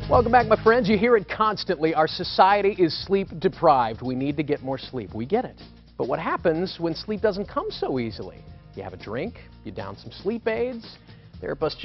Welcome back, my friends. You hear it constantly. Our society is sleep deprived. We need to get more sleep. We get it. But what happens when sleep doesn't come so easily? You have a drink, you down some sleep aids. Therapist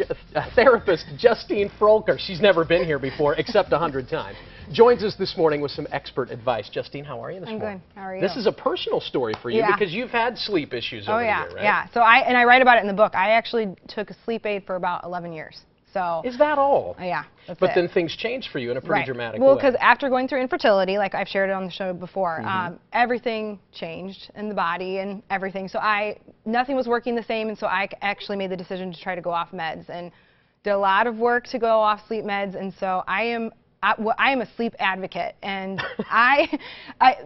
Justine Froelker, she's never been here before except 100 times, joins us this morning with some expert advice. Justine, how are you this morning? I'm good. How are you? This is a personal story for you because you've had sleep issues over the year, right? Yeah. So I write about it in the book. I actually took a sleep aid for about 11 years. So is that all? Yeah. That's but it. then things changed for you in a pretty dramatic way. Well, because after going through infertility, like I've shared it on the show before, everything changed in the body and everything. So nothing was working the same, and so I actually made the decision to try to go off meds and did a lot of work to go off sleep meds. And so I am a sleep advocate, and I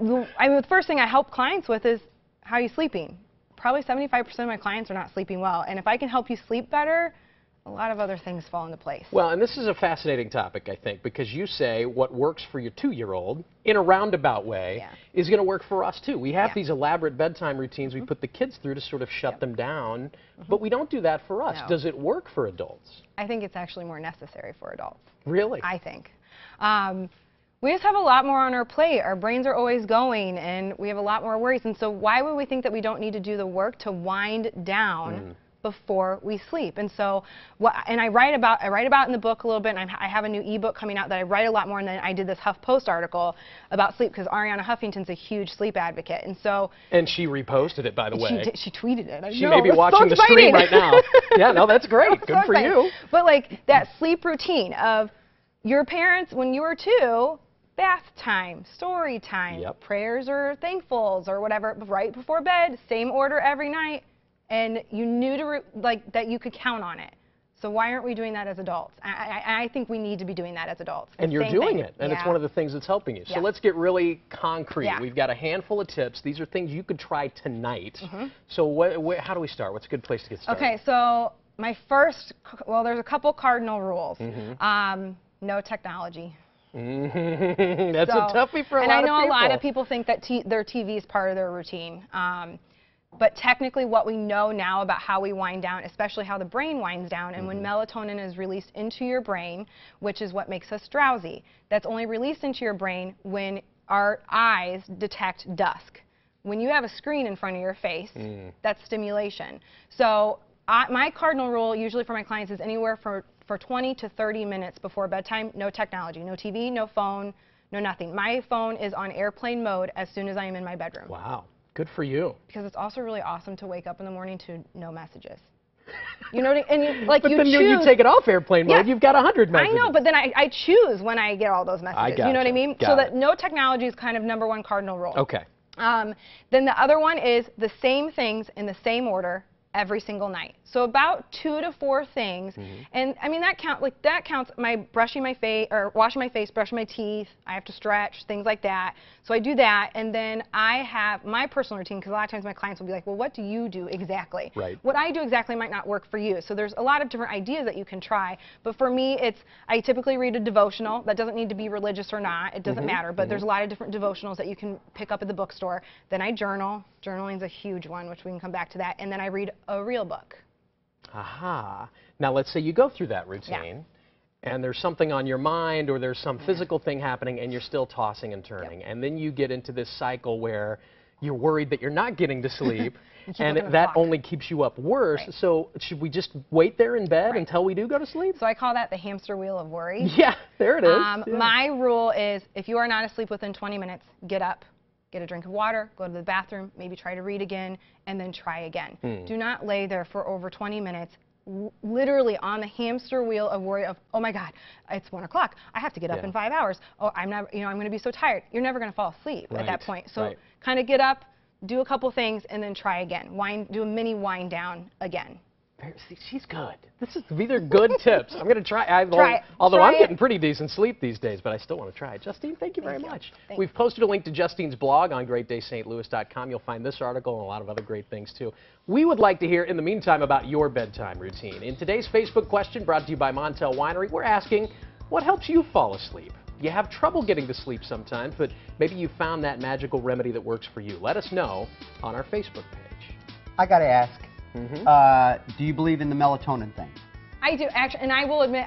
mean, the first thing I help clients with is how are you sleeping? Probably 75% of my clients are not sleeping well, and if I can help you sleep better, a lot of other things fall into place. Well, and this is a fascinating topic, I think, because you say what works for your 2-year-old in a roundabout way is going to work for us, too. We have these elaborate bedtime routines we put the kids through to sort of shut them down, but we don't do that for us. No. Does it work for adults? I think it's actually more necessary for adults. Really? I think. We just have a lot more on our plate. Our brains are always going, and we have a lot more worries. And so why would we think that we don't need to do the work to wind down before we sleep? And so, and I write about in the book a little bit, and I have a new ebook coming out that I write a lot more, and then I did this HuffPost article about sleep because Ariana Huffington's a huge sleep advocate, and so. And she reposted it, by the way. She tweeted it. She may be watching the stream right now. Yeah, no, that's great. Good for you. But like that sleep routine of your parents when you were 2, bath time, story time, prayers or thankfuls or whatever, right before bed, same order every night. And you knew that you could count on it. So why aren't we doing that as adults? I think we need to be doing that as adults. And you're doing it, and it's one of the things that's helping you. So let's get really concrete. We've got a handful of tips. These are things you could try tonight. So how do we start? What's a good place to get started? Okay, so my first, well, there's a couple cardinal rules. No technology. That's a toughie for a lot of people. And I know a lot of people think that their TV is part of their routine. But technically what we know now about how we wind down, especially how the brain winds down, and when melatonin is released into your brain, which is what makes us drowsy, that's only released into your brain when our eyes detect dusk. When you have a screen in front of your face, that's stimulation. So my cardinal rule usually for my clients is anywhere for 20 to 30 minutes before bedtime, no technology, no TV, no phone, no nothing. My phone is on airplane mode as soon as I am in my bedroom. Wow. Good for you. Because it's also really awesome to wake up in the morning to no messages. You know what I mean? But then you take it off airplane mode, you've got 100 messages. I know, but then I choose when I get all those messages. You know what I mean? So that no technology is kind of #1 cardinal rule. Okay. Then the other one is the same things in the same order every single night. So about 2 to 4 things, and I mean that counts my brushing my face or washing my face, brushing my teeth. I have to stretch, things like that. So I do that, and then I have my personal routine because a lot of times my clients will be like, "Well, what do you do exactly?" Right. What I do exactly might not work for you. So there's a lot of different ideas that you can try. But for me, I typically read a devotional. That doesn't need to be religious or not. It doesn't matter. But there's a lot of different devotionals that you can pick up at the bookstore. Then I journal. Journaling is a huge one, which we can come back to that. And then I read a real book. Aha. Now let's say you go through that routine and there's something on your mind or there's some physical thing happening and you're still tossing and turning. And then you get into this cycle where you're worried that you're not getting to sleep and that only keeps you up worse. So should we just wait there in bed until we do go to sleep? So I call that the hamster wheel of worry. Yeah, there it is. My rule is if you are not asleep within 20 minutes, get up. Get a drink of water, go to the bathroom, maybe try to read again, and then try again. Do not lay there for over 20 minutes, literally on the hamster wheel of worry of, oh my God, it's 1 o'clock. I have to get up in 5 hours. Oh, I'm going to be so tired. You're never going to fall asleep at that point. So kind of get up, do a couple things, and then try again. Do a mini wind down again. See, she's good. These are good tips. I'm going to try. Although I'm getting pretty decent sleep these days, but I still want to try it. Justine, thank you very much. We've posted a link to Justine's blog on greatdaystlouis.com. You'll find this article and a lot of other great things, too. We would like to hear, in the meantime, about your bedtime routine. In today's Facebook question, brought to you by Montel Winery, we're asking, what helps you fall asleep? You have trouble getting to sleep sometimes, but maybe you found that magical remedy that works for you. Let us know on our Facebook page. I got to ask. Do you believe in the melatonin thing? I do, actually, and I will admit,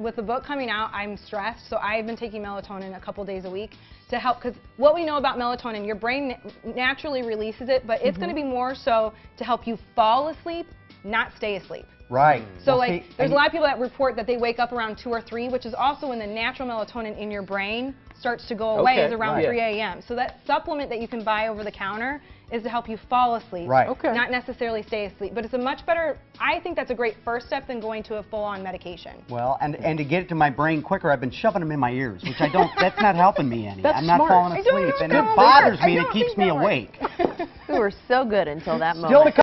with the book coming out, I'm stressed, so I've been taking melatonin a couple days a week to help, because what we know about melatonin, your brain naturally releases it, but it's going to be more so to help you fall asleep, not stay asleep. Right. So there's a lot of people that report that they wake up around 2 or 3, which is also when the natural melatonin in your brain starts to go away, is around 3 a.m. So that supplement that you can buy over the counter is to help you fall asleep, not necessarily stay asleep. But it's a much better, I think that's a great first step than going to a full-on medication. Well, and to get it to my brain quicker, I've been shoving them in my ears, which I don't, that's not helping me any. I'm not falling asleep, and it bothers me and it keeps me awake. We were so good until that moment. Still to come.